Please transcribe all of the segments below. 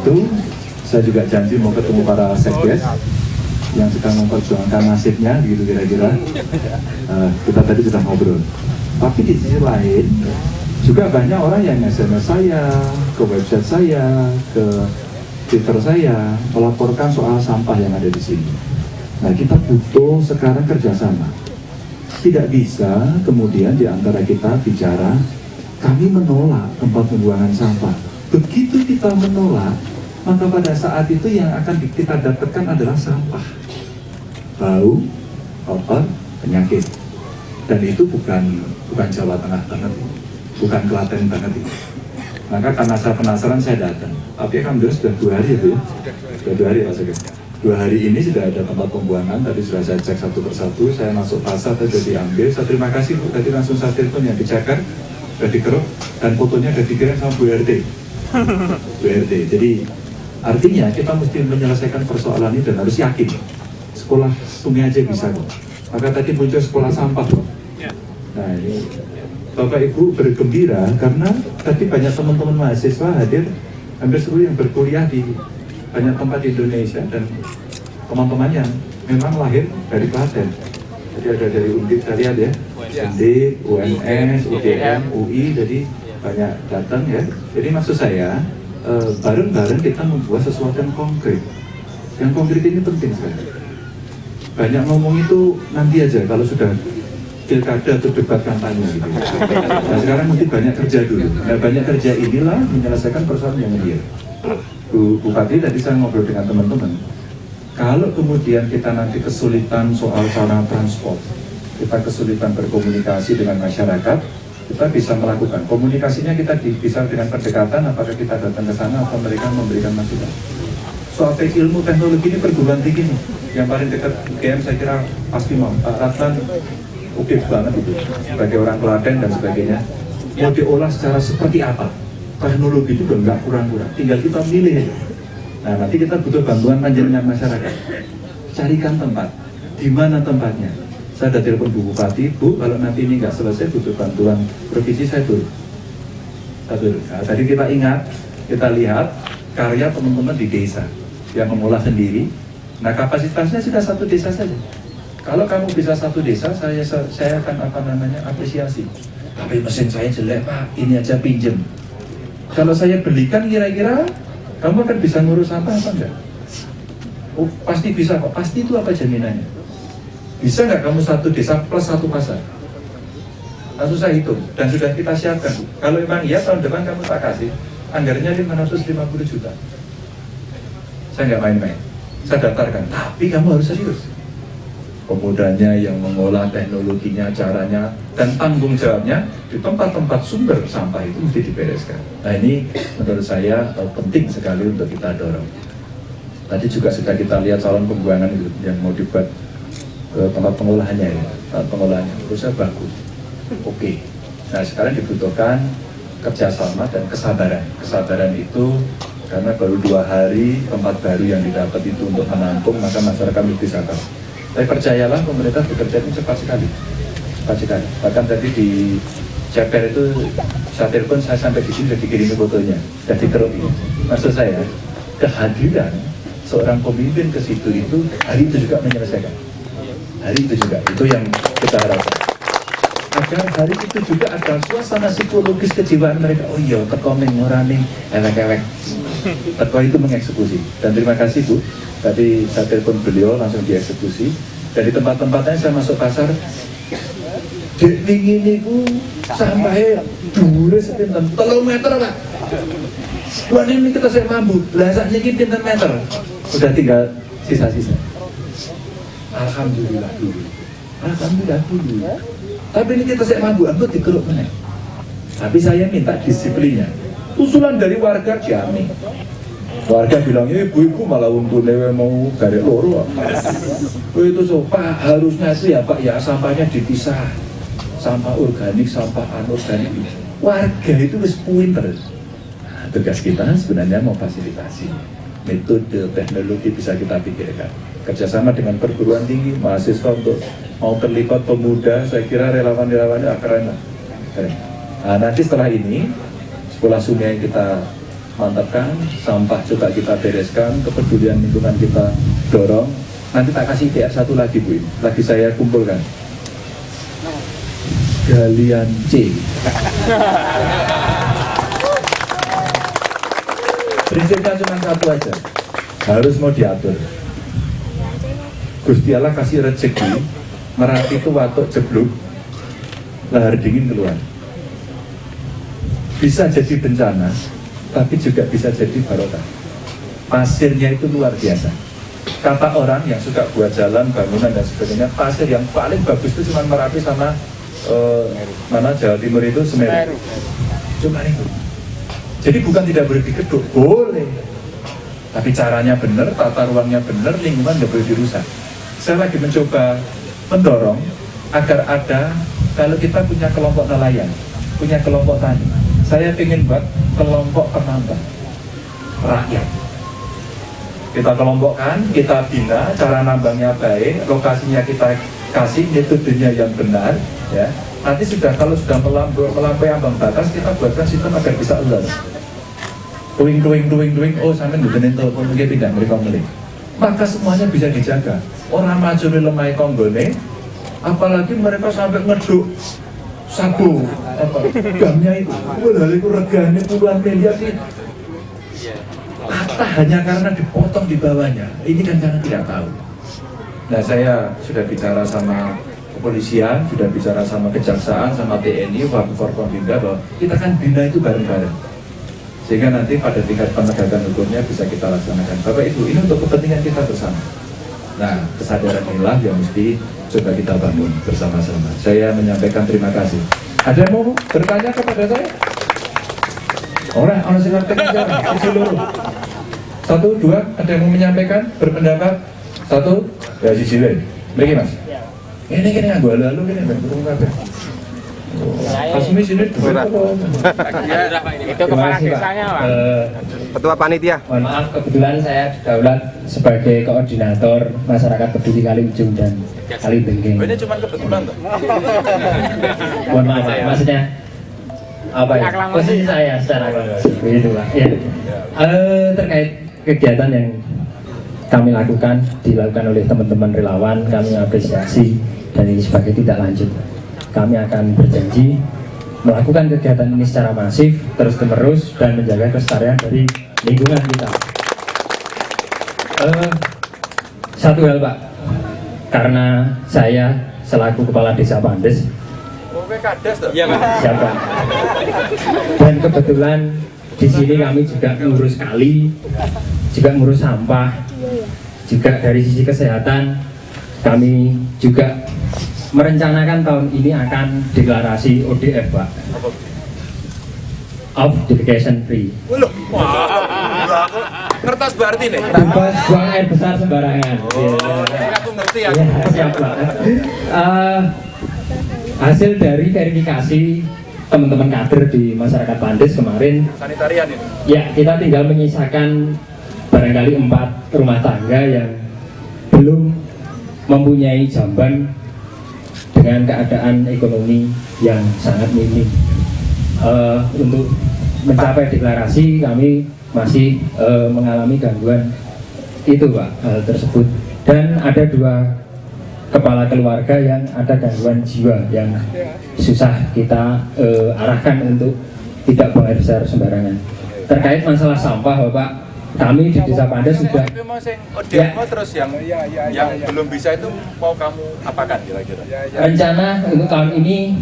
itu saya juga janji mau ketemu para sekdes yang sedang memperjuangkan nasibnya, gitu kira-kira. Kita tadi sudah ngobrol. Tapi di sisi lain juga banyak orang yang SMS saya, ke website saya, ke Twitter saya, melaporkan soal sampah yang ada di sini. Nah, kita butuh sekarang kerjasama. Tidak bisa kemudian di antara kita bicara, kami menolak tempat pembuangan sampah. Begitu kita menolak, maka pada saat itu yang akan kita dapatkan adalah sampah. Bau, kotor, penyakit. Dan itu bukan Jawa Tengah banget, bukan Klaten banget itu. Maka karena saya penasaran, saya datang. Tapi alhamdulillah sudah 2 hari itu ya. Sudah 2 hari Pak Sekdes. 2 hari ini sudah ada tempat pembuangan. Tadi sudah saya cek satu persatu. Saya masuk pasar, tadi diambil. Saya terima kasih Bu. Tadi langsung saya telepon yang dicakar, sudah dikeruk, dan fotonya sudah dikirim sama Bu RT. Bu RT. Jadi artinya kita mesti menyelesaikan persoalan ini dan harus yakin. Sekolah sungai aja bisa kok. Maka tadi muncul sekolah sampah kok. Nah ini Bapak Ibu bergembira karena tadi banyak teman-teman mahasiswa hadir, hampir seluruh yang berkuliah di banyak tempat di Indonesia, dan teman-temannya memang lahir dari Klaten. Jadi ada dari Undip, saya lihat ya, Undip, UNS, UGM, UI, jadi banyak datang ya. Jadi maksud saya, bareng-bareng kita membuat sesuatu yang konkret. Yang konkret ini penting sekali. Banyak ngomong itu nanti aja kalau sudah pilkada atau debat kampanye gitu. Nah sekarang mesti banyak kerja dulu. Nah banyak kerja inilah menyelesaikan persoalan yang real. Bu Bupati tadi saya ngobrol dengan teman-teman. Kalau kemudian kita nanti kesulitan soal sarana transport, kita kesulitan berkomunikasi dengan masyarakat, kita bisa melakukan komunikasinya, kita bisa dengan pendekatan, apakah kita datang ke sana atau mereka memberikan masukan. Soal ilmu teknologi ini perguruan tinggi nih, yang paling dekat UGM saya kira pasti mau. Pak Ratlan oke banget itu, sebagai orang Klaten dan sebagainya. Mau diolah secara seperti apa? Teknologi itu nggak kurang-kurang, tinggal kita milih. Nah nanti kita butuh bantuan panjenengan masyarakat. Carikan tempat, di mana tempatnya. Saya ada telepon Bu Bupati, Bu kalau nanti ini nggak selesai butuh bantuan provinsi, saya turun. Nah, tadi kita ingat, kita lihat karya teman-teman di desa yang mengolah sendiri. Nah kapasitasnya sudah 1 desa saja. Kalau kamu bisa 1 desa, saya akan apresiasi. Tapi mesin saya jelek Pak, ini aja pinjem. Kalau saya belikan kira-kira kamu akan bisa ngurus apa enggak? Oh, pasti bisa kok. Pasti itu apa jaminannya? Bisa nggak kamu 1 desa plus 1 pasar? Langsung saya hitung dan sudah kita siapkan. Kalau memang iya tahun depan kamu tak kasih, anggarannya 550 juta. Saya nggak main-main. Saya daftarkan. Tapi kamu harus serius. Pemudanya yang mengolah teknologinya, caranya, dan tanggung jawabnya di tempat-tempat sumber sampah itu mesti dibereskan. Nah ini menurut saya penting sekali untuk kita dorong. Tadi juga sudah kita lihat calon pembuangan itu yang mau dibuat tempat pengolahannya ya, tempat pengolahannya menurut saya bagus. Oke. Nah sekarang dibutuhkan kerjasama dan kesabaran. Kesabaran itu karena baru 2 hari tempat baru yang didapat itu untuk menampung, maka masyarakat lebih sabar. Tapi percayalah pemerintah bekerja itu cepat sekali. Bahkan tadi di CPR itu saya telepon, saya sampai di sini sudah dikirimi fotonya, sudah dikeruk. Maksud saya kehadiran seorang pemimpin ke situ itu hari itu juga menyelesaikan. Hari itu juga itu yang kita harapkan. Agar hari itu juga ada suasana psikologis kejiwaan mereka. Oh iya, teko ngurani elek-elek. Teko itu mengeksekusi. Dan terima kasih Bu. Tadi saya telepon beliau langsung dieksekusi. Dari tempat-tempatnya saya masuk pasar. Dek dingin itu sampai dure sepinten 3 meter Pak. Buat ini kita saya mampu. Lah saknya ini pinten meter. Udah tinggal sisa-sisa. Alhamdulillah dulu. Alhamdulillah dulu. Tapi ini kita saya mampu, aku dikeruk meneh. Tapi saya minta disiplinnya. Usulan dari warga jamin. Warga bilangnya ibu-ibu malah untuk lewe mau garek loro. Oh itu so, Pak harusnya itu ya Pak ya sampahnya dipisah. Sampah organik, sampah anorganik. Warga itu wis pinter. Nah, tugas kita sebenarnya mau fasilitasi. Metode teknologi bisa kita pikirkan. Kerjasama dengan perguruan tinggi, mahasiswa untuk mau terlibat, pemuda, saya kira relawan-relawannya keren lah. Keren. Nah, nanti setelah ini sekolah sungai kita mantapkan, sampah juga kita bereskan, kepedulian lingkungan kita dorong. Nanti tak kasih PR satu lagi Bu, lagi saya kumpulkan. Galian C. Prinsipnya cuma satu aja, harus mau diatur. Gusti Allah kasih rezeki, Merapi itu watuk jeblok, lahar dingin keluar. Bisa jadi bencana, tapi juga bisa jadi barokah. Pasirnya itu luar biasa. Kata orang yang suka buat jalan, bangunan dan sebagainya, pasir yang paling bagus itu cuma Merapi sama mana Jawa Timur itu Semeru. Cuma itu. Jadi bukan tidak boleh dikeduk, boleh. Tapi caranya benar, tata ruangnya benar, lingkungan nggak boleh dirusak. Saya lagi mencoba mendorong agar ada, kalau kita punya kelompok nelayan, punya kelompok tani, saya ingin buat kelompok penambang rakyat. Kita kelompokkan, kita bina, cara nambangnya baik, lokasinya kita kasih, metodenya yang benar, ya. Nanti sudah kalau sudah melampaui ambang batas, kita buatkan sistem agar bisa alert. Doing, oh sampai nggak telepon mungkin tidak mereka mulai. Maka semuanya bisa dijaga. Orang maju di lemah konggone, apalagi mereka sampai ngeduk sabu, gamnya itu, wah itu regane puluhan miliar sih. Kata hanya karena dipotong di bawahnya. Ini kan karena tidak tahu. Nah saya sudah bicara sama kepolisian, sudah bicara sama kejaksaan, sama TNI, Forkompinda bahwa kita kan bina itu bareng-bareng. Sehingga nanti pada tingkat penegakan hukumnya bisa kita laksanakan. Bapak Ibu, ini untuk kepentingan kita bersama. Nah, kesadaran inilah yang mesti coba kita bangun bersama-sama. Saya menyampaikan terima kasih. Ada yang mau bertanya kepada saya? Orang sing ngerti seluruh. 1, 2, ada yang mau menyampaikan, berpendapat? 1, ya siji wae. Mriki Mas. Ini nganggo lalu kene ketemu kabeh. Asmi sini itu kepala desanya Pak. Ketua panitia. Mohon maaf, kebetulan saya didaulat sebagai koordinator masyarakat peduli Kali Ujung dan Kali Benggeng. Ini cuma kebetulan toh. Mohon maaf, maksudnya apa ya? Posisi saya secara begitu Pak. Ya. Terkait kegiatan yang kami lakukan, dilakukan oleh teman-teman relawan, kami apresiasi dan ini sebagai tindak lanjut. Kami akan berjanji melakukan kegiatan ini secara masif, terus-menerus, dan menjaga kelestarian dari lingkungan kita. Satu hal Pak, karena saya selaku Kepala Desa Pandes, Iya Pak. siapa? Dan kebetulan di sini kami juga ngurus kali, juga ngurus sampah, juga dari sisi kesehatan kami juga merencanakan tahun ini akan deklarasi ODF Pak, Off Defecation Free. Kertas berarti nih. Bebas buang air besar sembarangan. Aku ngerti ya. Ya, siap Pak. Hasil dari verifikasi teman-teman kader di masyarakat Pandes kemarin, Sanitarian ini. ya kita tinggal menyisakan barangkali 4 rumah tangga yang belum mempunyai jamban dengan keadaan ekonomi yang sangat minim. Untuk mencapai deklarasi kami masih mengalami gangguan itu Pak, hal tersebut. Dan ada 2 kepala keluarga yang ada gangguan jiwa yang susah kita arahkan untuk tidak buang air besar sembarangan. Terkait masalah sampah Bapak, kami di Desa Pandes sudah ODF terus yang belum bisa itu mau kamu apakan kira-kira? rencana untuk tahun ini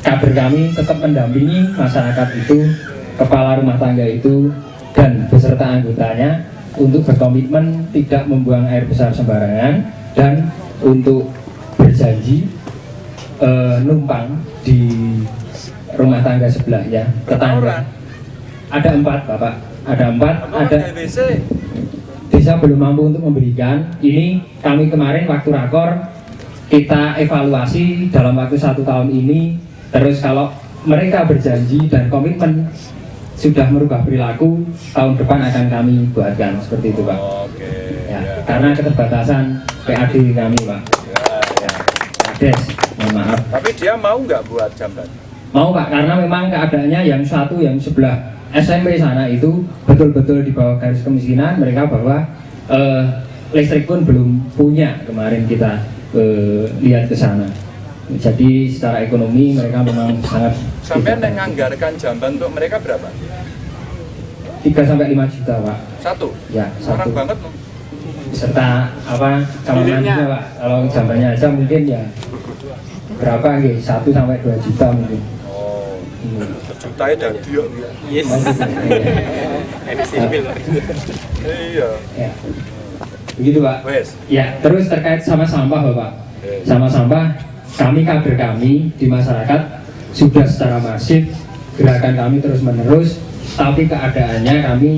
kader kami tetap mendampingi masyarakat itu, kepala rumah tangga itu dan beserta anggotanya untuk berkomitmen tidak membuang air besar sembarangan dan untuk berjanji numpang di rumah tangga sebelahnya, tetangga. Ada 4 Bapak, ada 4, ada desa belum mampu untuk memberikan. Ini kami kemarin waktu rakor kita evaluasi dalam waktu 1 tahun ini. Terus kalau mereka berjanji dan komitmen sudah merubah perilaku, tahun depan akan kami buatkan seperti itu Pak. Oke. Ya, karena keterbatasan PAD kami Pak. Kades, mohon maaf. Tapi dia mau nggak buat jamban? Mau Pak, karena memang keadaannya yang satu yang sebelah SMP sana itu betul-betul di bawah garis kemiskinan, mereka bahwa listrik pun belum punya kemarin kita lihat ke sana. Jadi secara ekonomi mereka memang sangat. Sampai menganggarkan jamban untuk mereka berapa? 3-5 juta Pak. Satu? Ya, Murah satu. banget loh. Serta apa sama mandinya Pak. Kalau jambannya aja mungkin ya berapa gitu? 1-2 juta mungkin. Oh, jutaan dan dia. Yes. Iya. Ya. Begitu Pak. Wes. Ya, terus terkait sama sampah Bapak. Sama sampah, kader kami di masyarakat sudah secara masif, gerakan kami terus menerus, tapi keadaannya kami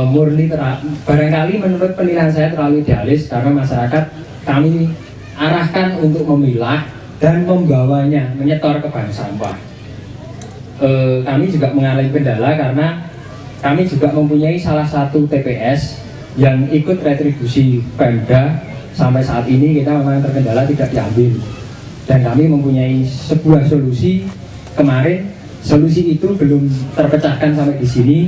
murni barangkali menurut penilaian saya terlalu idealis, karena masyarakat kami arahkan untuk memilah dan membawanya, menyetor ke bank sampah. Kami juga mengalami kendala karena kami juga mempunyai salah satu TPS yang ikut retribusi Pemda. Sampai saat ini kita memang terkendala tidak diambil, dan kami mempunyai sebuah solusi. Kemarin solusi itu belum terpecahkan sampai di sini,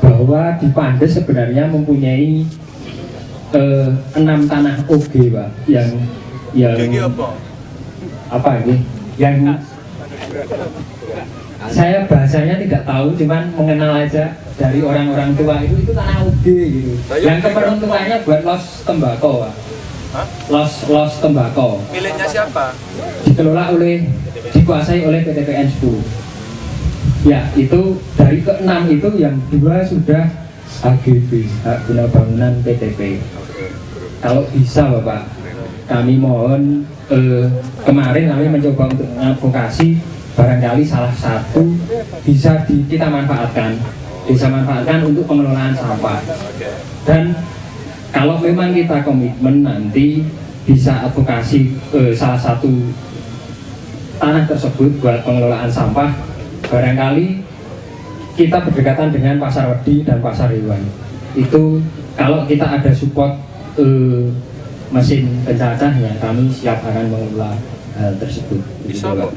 bahwa di Pandes sebenarnya mempunyai 6 tanah OG Pak, yang apa ini? Yang saya bahasanya tidak tahu, cuman mengenal aja dari orang-orang tua itu tanah OG gitu. Yang keperuntukannya buat los tembakau Pak. Hah? Los tembakau. Miliknya siapa? Dikuasai oleh PT PN 10. Ya, itu dari ke-6 itu yang 2 sudah HGB, hak guna bangunan PTP. Kalau bisa Bapak, kami mohon kemarin kami mencoba untuk mengadvokasi, barangkali salah satu bisa kita manfaatkan untuk pengelolaan sampah. Dan kalau memang kita komitmen nanti bisa advokasi salah satu tanah tersebut buat pengelolaan sampah, barangkali kita berdekatan dengan Pasar Wedi dan Pasar Hewan. Itu kalau kita ada support mesin pencacah, ya kami siap akan mengelola hal tersebut. Bisa Pak?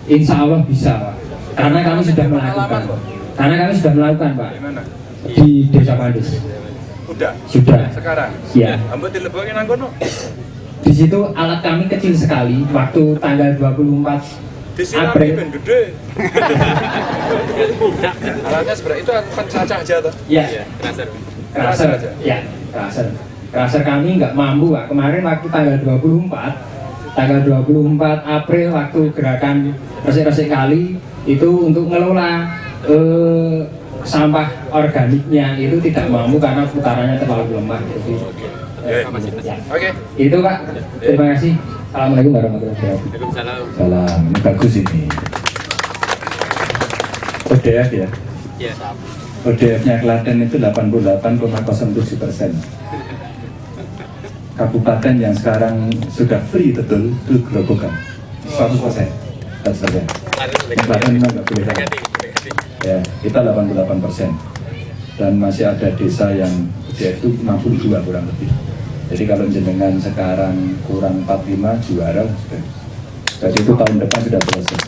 Insya Allah bisa Pak. Karena kami sudah melakukan. Pak. Di mana? Di Desa Pandes. Sudah. Sekarang? Ya. Ambil dilebokin nang kono. Di situ alat kami kecil sekali. Waktu tanggal 24 Disirami April. ben gede. Alatnya sebenarnya itu pencacah aja tuh. Ya. Crusher aja. Ya, crusher kami nggak mampu Pak. Kemarin waktu tanggal 24 April waktu gerakan resik-resik kali itu untuk ngelola sampah organiknya itu tidak mampu karena putarannya terlalu lemah. Jadi, Oke. itu Pak. Terima kasih. Assalamualaikum warahmatullahi wabarakatuh. Waalaikumsalam. Salam, ini bagus ini. ODF ya? Ya. ODF-nya Klaten itu 88,07%. Kabupaten yang sekarang sudah free betul itu Grobogan 100%. Klaten memang nggak boleh kalah. Ya, kita 88%. Dan masih ada desa yang dia itu 62 kurang lebih. Jadi kalau jenengan sekarang kurang 45 juara sudah. Jadi itu tahun depan sudah selesai.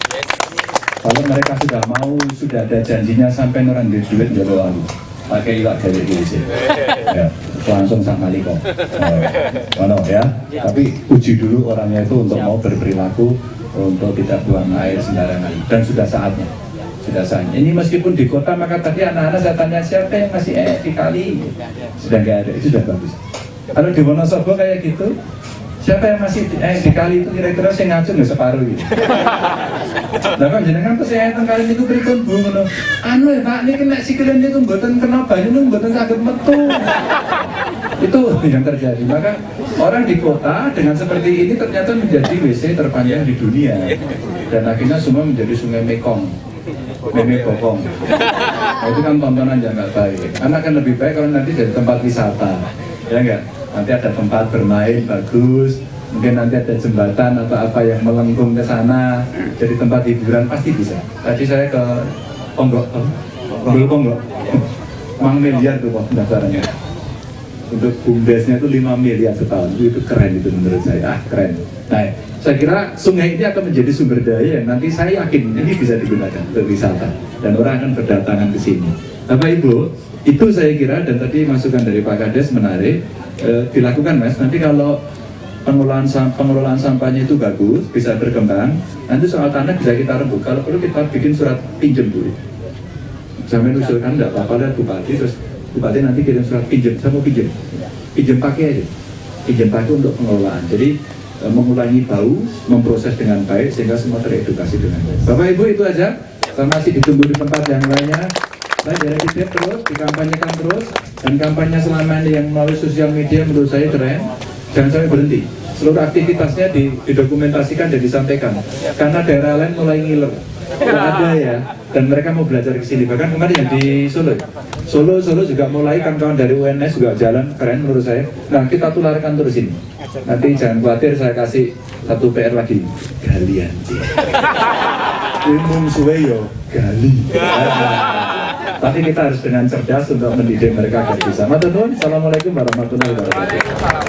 Kalau mereka sudah mau, sudah ada janjinya sampai orang duit jalo lalu pakai iwak dari IWC. Ya, langsung sama Maliko. Ya. Tapi uji dulu orangnya itu untuk mau berperilaku untuk tidak buang air sembarangan, dan sudah saatnya. Ini meskipun di kota, maka tadi anak-anak saya tanya siapa yang masih di kali, sudah nggak ada, itu sudah bagus. Kalau di Wonosobo kayak gitu, siapa yang masih di kali itu kira-kira saya ngacung nggak separuh gitu. Nah kan jenengan tuh saya teng kali itu berikut bunga anu ya Pak, ini kena sikilin itu mboten kena banyu itu mboten saged metu. Itu yang terjadi. Maka orang di kota dengan seperti ini ternyata menjadi WC terpanjang di dunia, dan akhirnya semua menjadi sungai Mekong. Meme bokong. Nah, itu kan tontonan yang nggak baik. Karena akan lebih baik kalau nanti jadi tempat wisata, ya enggak? Nanti ada tempat bermain bagus, mungkin nanti ada jembatan atau apa yang melengkung ke sana, jadi tempat hiburan pasti bisa. Tadi saya ke Ponggok, Mang miliar tuh pendaftarannya. untuk BUMDes-nya itu 5 miliar setahun. Itu keren itu menurut saya, keren. Nah, saya kira sungai ini akan menjadi sumber daya yang nanti saya yakin ini bisa digunakan untuk wisata dan orang akan berdatangan ke sini. Bapak Ibu, itu saya kira, dan tadi masukan dari Pak Kades menarik, dilakukan Mas. Nanti kalau pengelolaan sampahnya itu bagus, bisa berkembang, nanti soal tanah bisa kita rembuk. Kalau perlu kita bikin surat pinjem dulu. Sampai usulkan enggak apa-apa, lihat Bupati, terus Bupati nanti kirim surat pinjem, saya mau pinjem pakai aja, pinjem pakai untuk pengelolaan. Jadi mengulangi bau, memproses dengan baik sehingga semua teredukasi dengan baik. Bapak Ibu, itu aja. Saya masih ditunggu di tempat yang lainnya. Saya dari titik terus, dikampanyekan terus, dan kampanye selama ini yang melalui sosial media menurut saya keren. Jangan sampai berhenti. Seluruh aktivitasnya didokumentasikan dan disampaikan. Karena daerah lain mulai ngiler. Tidak ada ya, dan mereka mau belajar ke sini. Bahkan kemarin yang di Solo juga mulai, kawan-kawan dari UNS juga jalan, keren menurut saya. Nah, kita tularkan terus ini. Nanti jangan khawatir, saya kasih satu PR lagi, galian. Umum suwe yo gali. Tapi kita harus dengan cerdas untuk mendidik mereka agar bisa. Matur nuwun. Assalamualaikum warahmatullahi wabarakatuh.